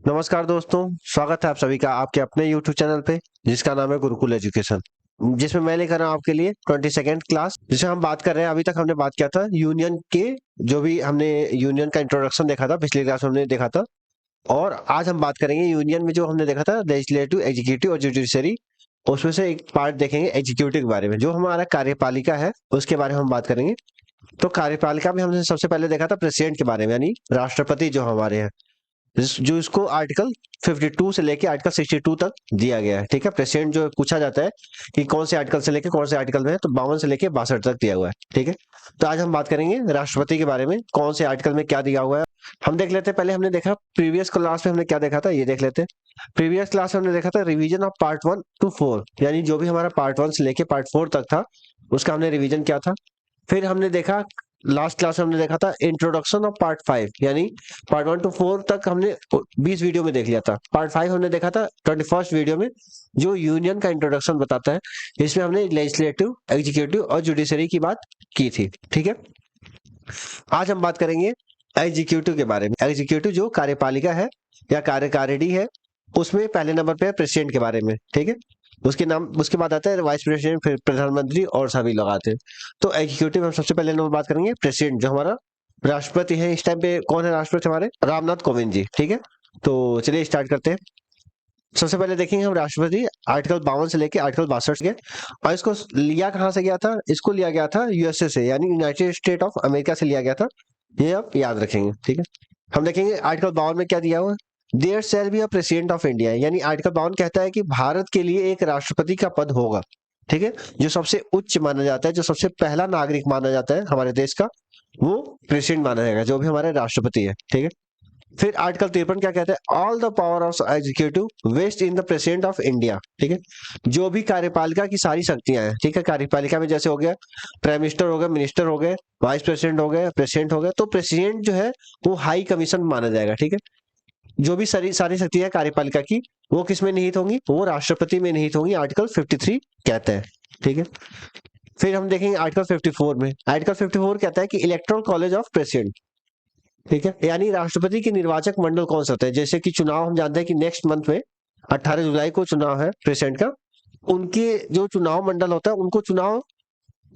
नमस्कार दोस्तों, स्वागत है आप सभी का आपके अपने YouTube चैनल पे जिसका नाम है गुरुकुल एजुकेशन। जिसमें मैं लेकर आया हूं आपके लिए 22nd क्लास, जिसमें हम बात कर रहे हैं। अभी तक हमने बात किया था यूनियन के, जो भी हमने यूनियन का इंट्रोडक्शन देखा था पिछली क्लास में हमने देखा था। और आज हम बात करेंगे यूनियन में जो हमने देखा था लेजिस्लेटिव, एग्जीक्यूटिव और जुडिशरी। उसमें से एक पार्ट देखेंगे एग्जीक्यूटिव के बारे में, जो हमारा कार्यपालिका है उसके बारे में हम बात करेंगे। तो कार्यपालिका में हमने सबसे पहले देखा था प्रेसिडेंट के बारे में, यानी राष्ट्रपति जो हमारे हैं, जो इसको आर्टिकल 52 से लेके आर्टिकल 62 तक दिया गया है। ठीक है, प्रेसिडेंट जो पूछा जाता है कि कौन से आर्टिकल से लेके कौन से आर्टिकल में है, तो 52 से लेके 62 तक दिया हुआ है। ठीक है, तो आज हम बात करेंगे राष्ट्रपति के बारे में, कौन से आर्टिकल में क्या दिया हुआ है। हम देख लेते हैं। पहले हमने देखा प्रीवियस क्लास में हमने क्या देखा था, ये देख लेते हैं। प्रीवियस क्लास में हमने देखा था रिवीजन ऑफ पार्ट 1 to 4, यानी जो भी हमारा पार्ट 1 से लेके पार्ट 4 तक था उसका हमने रिवीजन किया था। फिर हमने देखा, लास्ट क्लास में हमने देखा था इंट्रोडक्शन ऑफ पार्ट 5, यानी पार्ट 1 to 4 तक हमने 20 वीडियो में देख लिया था। पार्ट 5 हमने देखा था 21st वीडियो में, जो यूनियन का इंट्रोडक्शन बताता है। इसमें हमने लेजिस्लेटिव, एग्जीक्यूटिव और जुडिशरी की बात की थी। ठीक है, आज हम बात करेंगे एग्जीक्यूटिव के बारे में। एग्जीक्यूटिव जो कार्यपालिका है या कार्यकारिणी है, उसमें पहले नंबर पे है प्रेसिडेंट के बारे में। ठीक है, उसके नाम, उसके बाद आता है वाइस प्रेसिडेंट, फिर प्रधानमंत्री और सभी लोग आते हैं। तो एग्जीक्यूटिव हम सबसे पहले नंबर बात करेंगे प्रेसिडेंट, जो हमारा राष्ट्रपति है। इस टाइम पे कौन है राष्ट्रपति हमारे? रामनाथ कोविंद जी। ठीक है, तो चलिए स्टार्ट करते हैं। सबसे पहले देखेंगे हम राष्ट्रपति आर्टिकल 52 से लेके आर्टिकल 62 के। और इसको लिया कहाँ से गया था? इसको लिया गया था यूएसए से, यानी यूनाइटेड स्टेट ऑफ अमेरिका से लिया गया था। ये आप याद रखेंगे। ठीक है, हम देखेंगे आर्टिकल 52 में क्या दिया हुआ है। There shall be a president of India, यानी आर्टिकल 52 कहता है कि भारत के लिए एक राष्ट्रपति का पद होगा। ठीक है, जो सबसे उच्च माना जाता है, जो सबसे पहला नागरिक माना जाता है हमारे देश का, वो प्रेसिडेंट माना जाएगा, जो भी हमारे राष्ट्रपति है। ठीक है, फिर आर्टिकल 53 क्या कहता है? All the power of executive vest in the president of India. ठीक है, जो भी कार्यपालिका की सारी शक्तियां हैं। ठीक है, कार्यपालिका में जैसे हो गया प्राइम मिनिस्टर हो गया, मिनिस्टर हो गए, वाइस प्रेसिडेंट हो गए, प्रेसिडेंट हो गए, तो प्रेसिडेंट जो है वो हाई कमीशन माना जाएगा। ठीक है, जो भी सारी सारी शक्तियां कार्यपालिका की, वो किस में निहित होंगी? वो राष्ट्रपति में निहित होंगी, आर्टिकल 53 कहता है। ठीक है, फिर हम देखेंगे आर्टिकल 54 में। आर्टिकल 54 कहता है कि इलेक्टोरल कॉलेज ऑफ प्रेसिडेंट। ठीक है, यानी राष्ट्रपति की निर्वाचक मंडल कौन सा होता है? जैसे कि चुनाव हम जानते हैं कि नेक्स्ट मंथ में 18 जुलाई को चुनाव है प्रेसिडेंट का। उनके जो चुनाव मंडल होता है, उनको चुनाव,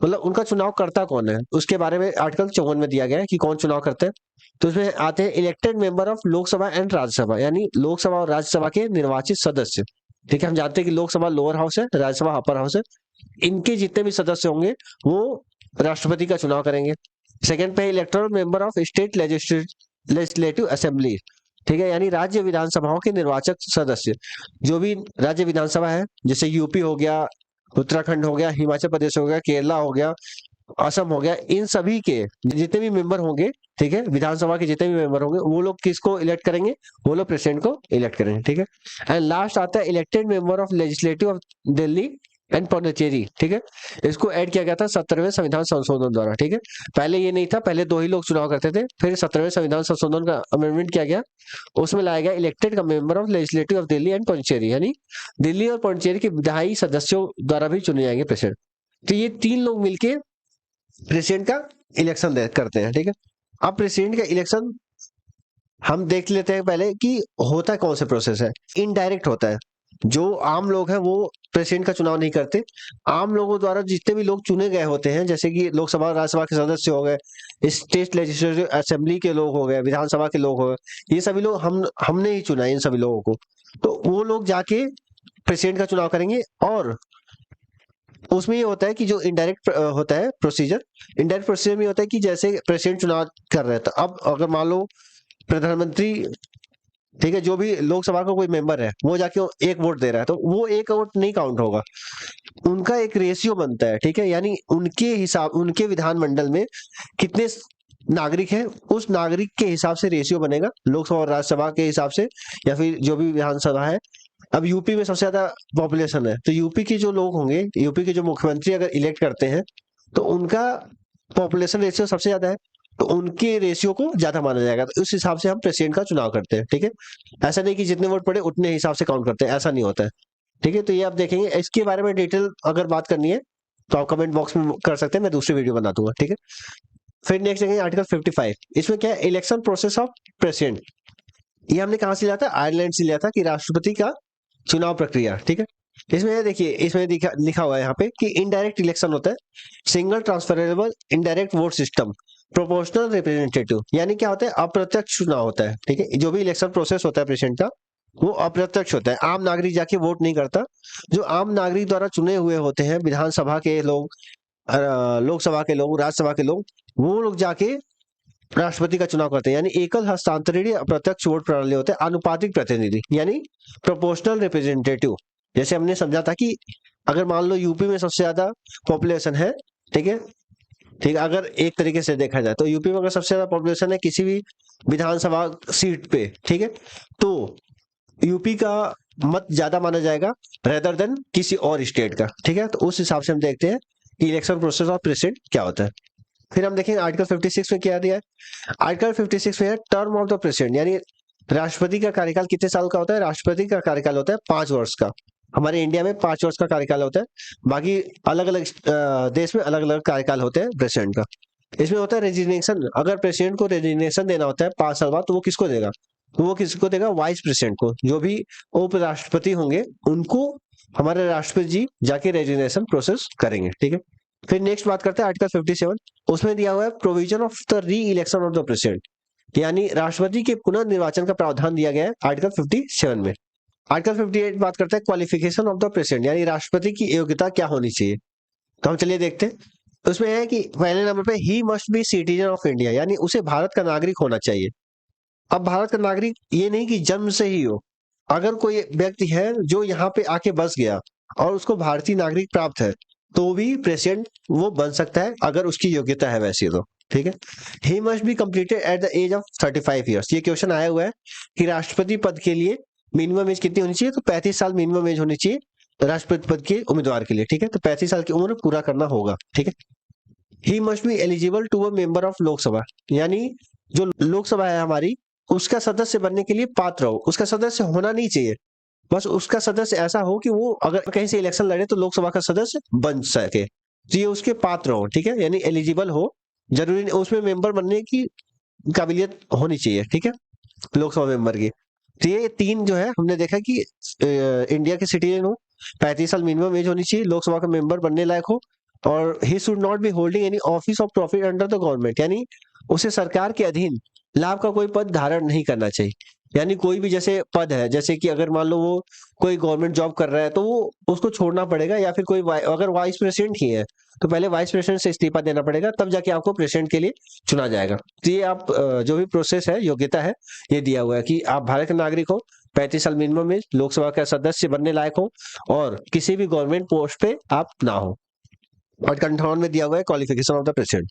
मतलब उनका चुनाव करता कौन है, उसके बारे में आर्टिकल 54 में दिया गया है कि कौन चुनाव करते हैं। तो उसमें आते हैं elected member of Lok Sabha and Rajya Sabha, यानी लोकसभा और राज्यसभा के निर्वाचित सदस्य। ठीक है, हम जानते हैं कि लोकसभा लोअर हाउस है, राज्यसभा अपर हाउस है। इनके जितने भी सदस्य होंगे वो राष्ट्रपति का चुनाव करेंगे। सेकंड पे electoral member of state legislative assembly. ठीक है, यानी राज्य विधानसभाओं के निर्वाचक सदस्य। जो भी राज्य विधानसभा है, जैसे यूपी हो गया, उत्तराखंड हो गया, हिमाचल प्रदेश हो गया, केरला हो गया, असम हो गया, इन सभी के जितने भी मेंबर होंगे, ठीक है, विधानसभा के जितने भी मेंबर होंगे, वो लोग किसको इलेक्ट करेंगे? वो लोग प्रेसिडेंट को इलेक्ट करेंगे। ठीक है, एंड लास्ट आता है elected member of legislative of Delhi and Pondicherry. ठीक है, इसको ऐड किया गया था 17वें संविधान संशोधन द्वारा। ठीक है, पहले ये नहीं था, पहले दो ही लोग चुनाव करते थे, फिर 17वें संविधान संशोधन का अमेंडमेंट किया गया, उसमें लाया गया elected member of legislative of Delhi and Pondicherry, यानी दिल्ली और पौंडीचेरी के विधायी सदस्यों द्वारा भी चुने जाएंगे प्रेसिडेंट। तो ये तीन लोग मिलके प्रेसिडेंट का इलेक्शन करते हैं। ठीक है, अब प्रेसिडेंट का इलेक्शन हम देख लेते हैं पहले कि होता कौन सा प्रोसेस है। इनडायरेक्ट होता है, जो आम लोग हैं वो प्रेसिडेंट का चुनाव नहीं करते। आम लोगों द्वारा जितने भी लोग चुने गए होते हैं, जैसे कि लोकसभा और राज्यसभा के सदस्य हो गए, स्टेट लेजिस्लेटिव असेंबली के लोग हो गए, विधानसभा के लोग हो गए, ये सभी लोग हमने ही चुना है इन सभी लोगों को। तो वो लोग जाके प्रेसिडेंट का चुनाव करेंगे। और उसमें ये होता है कि जो इनडायरेक्ट होता है प्रोसीजर, इनडायरेक्ट प्रोसीजर में होता है कि जैसे प्रेसिडेंट चुनाव कर रहे हैं, तो अब अगर मान लो प्रधानमंत्री, ठीक है, जो भी लोकसभा का कोई मेंबर है वो जाके एक वोट दे रहा है, तो वो एक वोट नहीं काउंट होगा, उनका एक रेशियो बनता है। ठीक है, यानी उनके हिसाब, उनके विधानमंडल में कितने नागरिक हैं, उस नागरिक के हिसाब से रेशियो बनेगा, लोकसभा और राज्यसभा के हिसाब से, या फिर जो भी विधानसभा है। अब यूपी में सबसे ज्यादा पॉपुलेशन है, तो यूपी के जो लोग होंगे, यूपी के जो मुख्यमंत्री अगर इलेक्ट करते हैं, तो उनका पॉपुलेशन रेशियो सबसे ज्यादा है, तो उनके रेशियो को ज्यादा माना जाएगा। तो उस हिसाब से हम प्रेसिडेंट का चुनाव करते हैं। ठीक है, ऐसा नहीं कि जितने वोट पड़े उतने हिसाब से काउंट करते हैं, ऐसा नहीं होता है। ठीक है, तो ये आप देखेंगे। इसके बारे में डिटेल अगर बात करनी है तो आप कमेंट बॉक्स में कर सकते हैं, मैं दूसरी वीडियो बना दूंगा। ठीक है, फिर नेक्स्ट देखेंगे आर्टिकल 55। इसमें क्या है? Election process of president. ये हमने कहाँ से लिया था, आयरलैंड से लिया था कि राष्ट्रपति का चुनाव प्रक्रिया, ठीक है। इसमें देखिए, इसमें लिखा हुआ है यहाँ पे कि इनडायरेक्ट इलेक्शन होता है, single transferable indirect vote system, proportional representative, यानी क्या होता है, अप्रत्यक्ष चुनाव होता है, ठीक है। जो भी इलेक्शन प्रोसेस होता है प्रेसिडेंट का, वो अप्रत्यक्ष होता है, आम नागरिक जाके वोट नहीं करता। जो आम नागरिक द्वारा चुने हुए होते हैं, विधानसभा के लोग, लोकसभा के लोग, राज्यसभा के लोग, वो लोग जाके राष्ट्रपति का चुनाव करते हैं। यानी एकल हस्तांतरणीय अप्रत्यक्ष वोट प्रणाली होते हैं, आनुपातिक प्रतिनिधि यानी प्रोपोर्शनल रिप्रेजेंटेटिव। जैसे हमने समझा था कि अगर मान लो यूपी में सबसे ज्यादा पॉपुलेशन है, ठीक है, ठीक है, अगर एक तरीके से देखा जाए तो यूपी में अगर सबसे ज्यादा पॉपुलेशन है किसी भी विधानसभा सीट पे, ठीक है, तो यूपी का मत ज्यादा माना जाएगा रेदर देन किसी और स्टेट का, ठीक है। तो उस हिसाब से हम देखते हैं कि इलेक्शन प्रोसेस ऑफ प्रेसिडेंट क्या होता है। फिर हम देखेंगे आर्टिकल 56 में क्या दिया है। आर्टिकल 56 में है टर्म ऑफ द प्रेसिडेंट, यानी राष्ट्रपति का कार्यकाल कितने साल का होता है। राष्ट्रपति का कार्यकाल होता है 5 वर्ष का। हमारे इंडिया में 5 वर्ष का कार्यकाल होता है, बाकी अलग अलग देश में अलग अलग कार्यकाल होते हैं प्रेसिडेंट का। इसमें होता है रेजिग्नेशन, अगर प्रेसिडेंट को रेजिग्नेशन देना होता है 5 साल बाद, तो वो किसको देगा, तो वो किसको देगा, वाइस प्रेसिडेंट को। जो भी उपराष्ट्रपति होंगे उनको हमारे राष्ट्रपति जी जाके रेजिग्नेशन प्रोसेस करेंगे, ठीक है। फिर नेक्स्ट बात करते हैं आर्टिकल 57, उसमें दिया हुआ है प्रोविजन ऑफ द री इलेक्शन ऑफ द प्रेसिडेंट, यानी राष्ट्रपति के पुनर्निर्वाचन का प्रावधान दिया गया है आर्टिकल 57 में। आर्टिकल 58 बात करता है क्वालिफिकेशन ऑफ द प्रेसिडेंट, यानी राष्ट्रपति की योग्यता क्या होनी चाहिए। तो हम चलिए देखते हैं। उसमें है कि पहले नंबर पे ही must B citizen of India, यानी उसे भारत का नागरिक होना चाहिए। अब भारत का नागरिक ये नहीं कि जन्म से ही हो, अगर कोई व्यक्ति है जो यहाँ पे आके बस गया और उसको भारतीय नागरिक प्राप्त है, तो भी प्रेसिडेंट वो बन सकता है अगर उसकी योग्यता है वैसे, तो ठीक है। He must be completed at the age of 35 years. ये क्वेश्चन आया हुआ है कि राष्ट्रपति पद के लिए मिनिमम एज कितनी होनी चाहिए, तो 35 साल मिनिमम एज होनी चाहिए राष्ट्रपति पद के उम्मीदवार के लिए, ठीक है। तो 35 साल की उम्र पूरा करना होगा, ठीक है। He must be eligible to a member of Lok Sabha, यानी जो लोकसभा है हमारी, उसका सदस्य बनने के लिए पात्र हो। उसका सदस्य होना नहीं चाहिए, बस उसका सदस्य ऐसा हो कि वो अगर कहीं से इलेक्शन लड़े तो लोकसभा का सदस्य बन सके, तो ये उसके पात्र हो, ठीक है, यानी एलिजिबल हो। जरूरी नहीं उसमें मेंबर बनने की काबिलियत होनी चाहिए, ठीक है, लोकसभा मेंबर की। तो ये 3 जो है हमने देखा कि इंडिया के सिटीजन हो, 35 साल मिनिमम एज होनी चाहिए, लोकसभा का मेंबर बनने लायक हो, और he should not be holding any office of profit under the government, यानी उसे सरकार के अधीन लाभ का कोई पद धारण नहीं करना चाहिए। यानी कोई भी जैसे पद है, जैसे कि अगर मान लो वो कोई गवर्नमेंट जॉब कर रहा है तो वो उसको छोड़ना पड़ेगा, या फिर कोई अगर वाइस प्रेसिडेंट ही है तो पहले वाइस प्रेसिडेंट से इस्तीफा देना पड़ेगा, तब जाके आपको प्रेसिडेंट के लिए चुना जाएगा। तो ये आप जो भी प्रोसेस है, योग्यता है, ये दिया हुआ है कि आप भारत के नागरिक हो, 35 साल मिनिमम एज, लोकसभा का सदस्य बनने लायक हो, और किसी भी गवर्नमेंट पोस्ट पे आप ना हो। और 58 में दिया हुआ है क्वालिफिकेशन ऑफ द प्रेसिडेंट।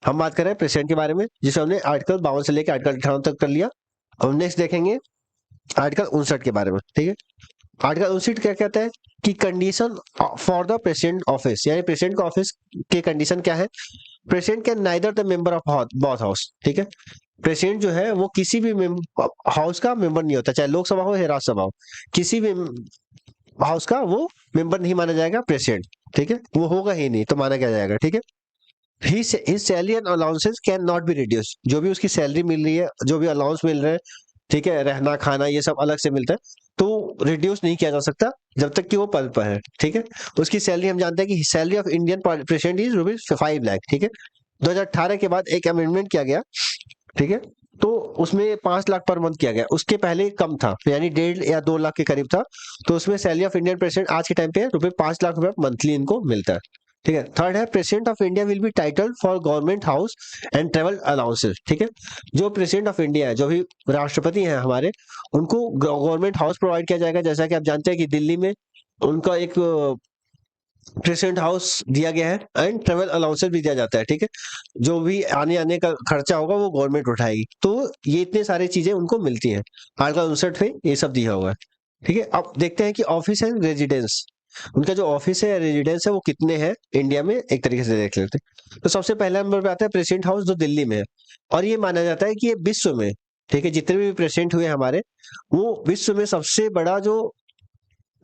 हम बात कर रहे हैं प्रेसिडेंट के बारे में, जिसे हमने आर्टिकल 52 से लेकर आर्टिकल 58 तक कर लिया। अब नेक्स्ट देखेंगे आर्टिकल 59 के बारे में, ठीक है। आर्टिकल 59 क्या कहता है कि condition for the president office, यानी प्रेसिडेंट का ऑफिस के कंडीशन क्या है। President can neither the member of both house, ठीक है। प्रेसिडेंट जो है वो किसी भी हाउस का मेंबर नहीं होता, चाहे लोकसभा हो या राज्यसभा हो, किसी भी हाउस का वो मेंबर नहीं माना जाएगा प्रेसिडेंट, ठीक है, वो होगा ही नहीं तो माना क्या जाएगा, ठीक है। his salary and allowances can not be reduce, जो भी उसकी सैलरी मिल रही है, जो भी अलाउंस मिल रहे हैं, ठीक है, रहना खाना ये सब अलग से मिलता है, तो रिड्यूस नहीं किया जा सकता जब तक कि वो पद पर है, ठीक है। उसकी सैलरी हम जानते हैं कि salary of Indian president is ₹5 lakh, ठीक है। 2018 के बाद एक अमेंडमेंट किया गया, ठीक है, तो उसमें 5 लाख पर मंथ किया गया, उसके पहले कम था, यानी 1.5 या 2 लाख के करीब था। तो उसमें सैलरी ऑफ इंडियन प्रेसिडेंट आज के टाइम पे ₹5 लाख मंथली इनको मिलता है, ठीक है। थर्ड है president of India will be titled for government house and travel allowances, ठीक है। जो प्रेसिडेंट ऑफ इंडिया है, जो भी राष्ट्रपति हैं हमारे, उनको गवर्नमेंट हाउस प्रोवाइड किया जाएगा। जैसा कि आप जानते हैं कि दिल्ली में उनका एक प्रेसिडेंट हाउस दिया गया है, एंड ट्रेवल अलाउंसेस भी दिया जाता है, ठीक है। जो भी आने आने का खर्चा होगा वो गवर्नमेंट उठाएगी, तो ये इतने सारी चीजें उनको मिलती हैं। आर्टिकल 59 में ये सब दिया हुआ है, ठीक है। अब देखते हैं कि ऑफिस एंड रेजिडेंस, उनका जो ऑफिस है या रेजिडेंस है वो कितने हैं इंडिया में, एक तरीके से देख लेते हैं। तो सबसे पहला नंबर पे आता है प्रेसिडेंट हाउस, जो दिल्ली में है, और ये माना जाता है कि ये विश्व में, ठीक है, जितने भी प्रेसिडेंट हुए हमारे, वो विश्व में सबसे बड़ा जो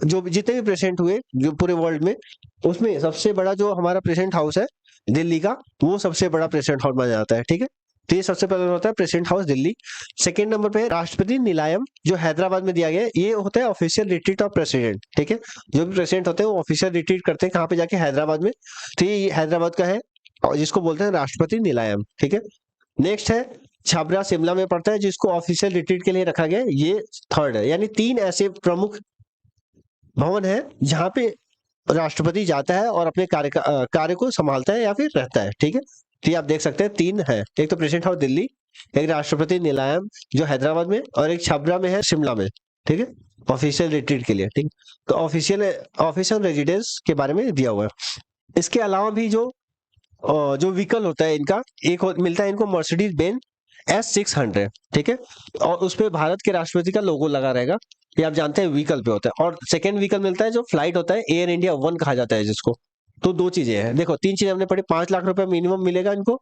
जो जितने भी प्रेसिडेंट हुए जो पूरे वर्ल्ड में, उसमें सबसे बड़ा जो हमारा प्रेसिडेंट हाउस है दिल्ली का, वो सबसे बड़ा प्रेसिडेंट हाउस माना जाता है, ठीक है। तो ये सबसे पहले होता है president house Delhi. Second number पे है राष्ट्रपति निलायम, जो हैदराबाद में दिया गया है। ये होता है ऑफिशियल रिट्रीट ऑफ प्रेसिडेंट, ठीक है। जो भी प्रेसिडेंट होते हैं वो ऑफिशियल रिट्रीट करते हैं, कहाँ पे जाके, हैदराबाद में। तो ये हैदराबाद का है और जिसको बोलते हैं राष्ट्रपति निलायम, ठीक है। नेक्स्ट है छाबरा, शिमला में पड़ता है, जिसको ऑफिशियल रिट्रीट के लिए रखा गया है। ये थर्ड है। यानी 3 ऐसे प्रमुख भवन है जहाँ पे राष्ट्रपति जाता है और अपने कार्य को संभालता है या फिर रहता है, ठीक है। तो ये आप देख सकते हैं 3 है, एक तो प्रेसिडेंट हाउस दिल्ली, एक राष्ट्रपति निलायम जो हैदराबाद में, और एक छाबरा में है शिमला में, ठीक है, ऑफिशियल रिट्रीट के लिए, ठीक। तो ऑफिशियल रेजिडेंस के बारे में दिया हुआ है। इसके अलावा भी जो व्हीकल होता है इनका, मिलता है इनको मर्सिडीज बेंज S600, ठीक है। और उस पे भारत के राष्ट्रपति का लोगो लगा रहेगा। ये आप जानते हैं व्हीकल पे होता है। और सेकंड व्हीकल मिलता है जो फ्लाइट होता है, एयर इंडिया 1 कहा जाता है जिसको। तो 2 चीजें हैं, देखो 3 चीजें हमने पढ़ी। 5 लाख रुपए मिनिमम मिलेगा इनको,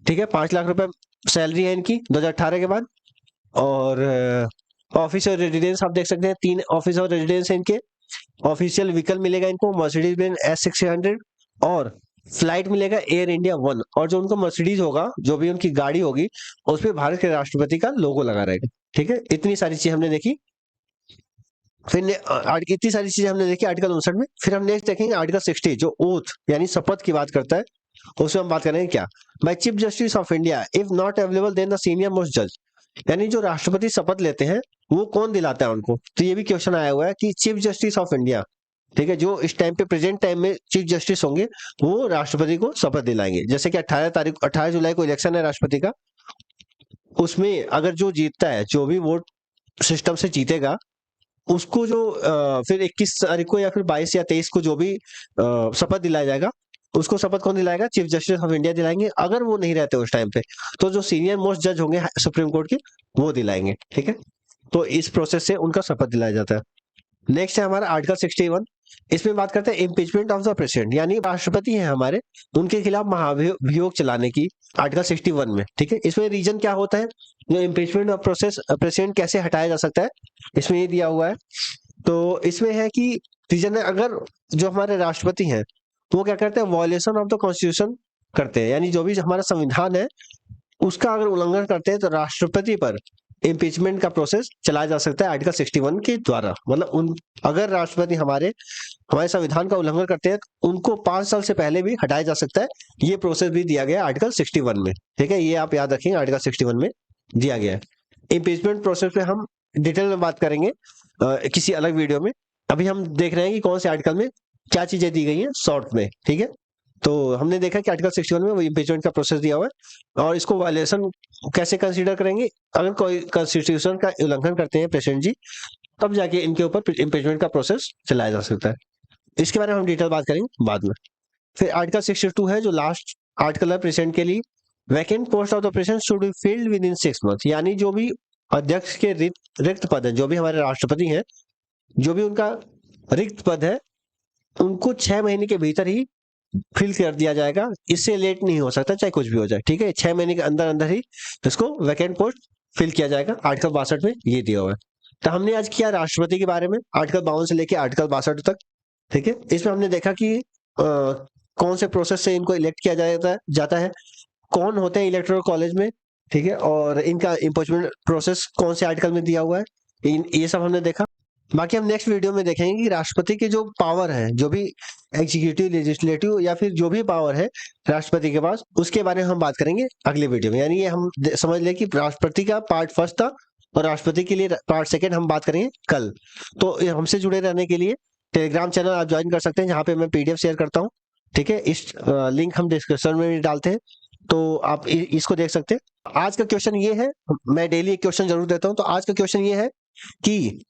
ठीक है। 5 लाख रुपए सैलरी है इनकी 2018 के बाद। और ऑफिस और रेजिडेंस आप देख सकते हैं, 3 ऑफिस और रेजिडेंस है इनके। ऑफिशियल व्हीकल मिलेगा इनको मर्सिडीज बेंज S600, और फ्लाइट मिलेगा एयर इंडिया 1। और जो उनको मर्सिडीज होगा, जो भी उनकी गाड़ी होगी, उस पे भारत के राष्ट्रपति का लोगो लगा रहेगा, ठीक है। इतनी सारी चीजें हमने देखी। फिर इतनी सारी चीजें हमने देखी आर्टिकल 59 में। फिर हम नेक्स्ट देखेंगे आर्टिकल 60, जो ओथ यानी शपथ की बात करता है। उसमें हम बात करेंगे क्या, by chief justice of India if not available then the senior most जज। यानी जो राष्ट्रपति शपथ लेते हैं वो कौन दिलाता है उनको। तो ये भी क्वेश्चन आया हुआ है कि चीफ जस्टिस ऑफ इंडिया, ठीक है, जो इस टाइम पे प्रेजेंट टाइम में चीफ जस्टिस होंगे, वो राष्ट्रपति को शपथ दिलाएंगे। जैसे कि 18 जुलाई को इलेक्शन है राष्ट्रपति का, उसमें अगर जो जीतता है, जो भी वोट सिस्टम से जीतेगा, उसको जो फिर 21 तारीख को या फिर 22 या 23 को जो भी शपथ दिलाया जाएगा, उसको शपथ कौन दिलाएगा, चीफ जस्टिस ऑफ इंडिया दिलाएंगे। अगर वो नहीं रहते उस टाइम पे, तो जो सीनियर मोस्ट जज होंगे सुप्रीम कोर्ट के, वो दिलाएंगे, ठीक है। तो इस प्रोसेस से उनका शपथ दिलाया जाता है। नेक्स्ट है हमारा आर्टिकल 61। इसमें बात करते हैं इम्पीचमेंट ऑफ द प्रेसिडेंट, यानी राष्ट्रपति हैं हमारे, उनके खिलाफ महाभियोग चलाने की, आर्टिकल 61 में, ठीक है। इसमें रीजन क्या होता है, जो इम्पीचमेंट ऑफ प्रोसेस, प्रेसिडेंट कैसे हटाया जा सकता है, इसमें ये दिया हुआ है। तो इसमें है कि रीजन है, अगर जो हमारे राष्ट्रपति हैं वो क्या करते हैं, वॉयलेशन ऑफ द कॉन्स्टिट्यूशन करते हैं, यानी जो भी हमारा संविधान है उसका अगर उल्लंघन करते हैं, तो राष्ट्रपति पर इम्पीचमेंट का प्रोसेस चलाया जा सकता है आर्टिकल 61 के द्वारा। मतलब अगर राष्ट्रपति हमारे संविधान का उल्लंघन करते हैं, उनको 5 साल से पहले भी हटाया जा सकता है। ये प्रोसेस भी दिया गया है आर्टिकल 61 में, ठीक है। ये आप याद रखेंगे, आर्टिकल 61 में दिया गया है। इम्पीचमेंट प्रोसेस पे हम डिटेल में बात करेंगे किसी अलग वीडियो में। अभी हम देख रहे हैं कि कौन से आर्टिकल में क्या चीजें दी गई हैं शॉर्ट में, ठीक है। तो हमने देखा कि आर्टिकल 61 में वो इम्पीचमेंट का प्रोसेस दिया हुआ है, और इसको वायलेशन कैसे कंसीडर करेंगे, अगर कोई कॉन्स्टिट्यूशन का उल्लंघन करते हैं प्रेसिडेंट जी, तब जाके इनके ऊपर इम्पीचमेंट का प्रोसेस चलाया जा सकता है। इसके बारे में हम डिटेल बात करेंगे बाद में। फिर आर्टिकल 62 है जो लास्ट आर्टिकल है प्रेसिडेंट के लिए। Vacant post of the president should be filled with in 6 month, यानी जो भी अध्यक्ष के रिक्त पद है, जो भी हमारे राष्ट्रपति हैं, जो भी उनका रिक्त पद है, उनको 6 महीने के भीतर ही फिल कर दिया जाएगा। इससे लेट नहीं हो सकता, चाहे कुछ भी हो जाए, ठीक है। 6 महीने के अंदर अंदर ही इसको वैकेंट पोस्ट फिल किया जाएगा। आर्टिकल 62 में ये दिया हुआ है। तो हमने आज किया राष्ट्रपति के बारे में, आर्टिकल 52 से लेकर आर्टिकल 62 तक, ठीक है। इसमें हमने देखा कि कौन से प्रोसेस से इनको इलेक्ट किया जाता है, कौन होते हैं इलेक्टोरल कॉलेज में, ठीक है, और इनका इम्पीचमेंट प्रोसेस कौन से आर्टिकल में दिया हुआ है, ये सब हमने देखा। बाकी हम नेक्स्ट वीडियो में देखेंगे कि राष्ट्रपति के जो पावर है, जो भी एग्जीक्यूटिव, लेजिस्लेटिव या फिर जो भी पावर है राष्ट्रपति के पास, उसके बारे में हम बात करेंगे अगले वीडियो में। यानी ये हम समझ लें कि राष्ट्रपति का पार्ट फर्स्ट था और राष्ट्रपति के लिए पार्ट सेकंड हम बात करेंगे कल। तो हमसे जुड़े रहने के लिए टेलीग्राम चैनल आप ज्वाइन कर सकते हैं, जहाँ पे मैं PDF शेयर करता हूँ, ठीक है। इस लिंक हम डिस्क्रिप्शन में भी डालते हैं, तो आप इसको देख सकते हैं। आज का क्वेश्चन ये है, मैं डेली एक क्वेश्चन जरूर देता हूँ। तो आज का क्वेश्चन ये है कि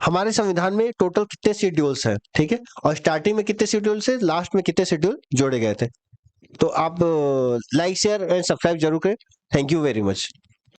हमारे संविधान में टोटल कितने शेड्यूल्स हैं, ठीक है, और स्टार्टिंग में कितने शेड्यूल से लास्ट में कितने शेड्यूल जोड़े गए थे। तो आप लाइक, शेयर एंड सब्सक्राइब जरूर करें। Thank you very much.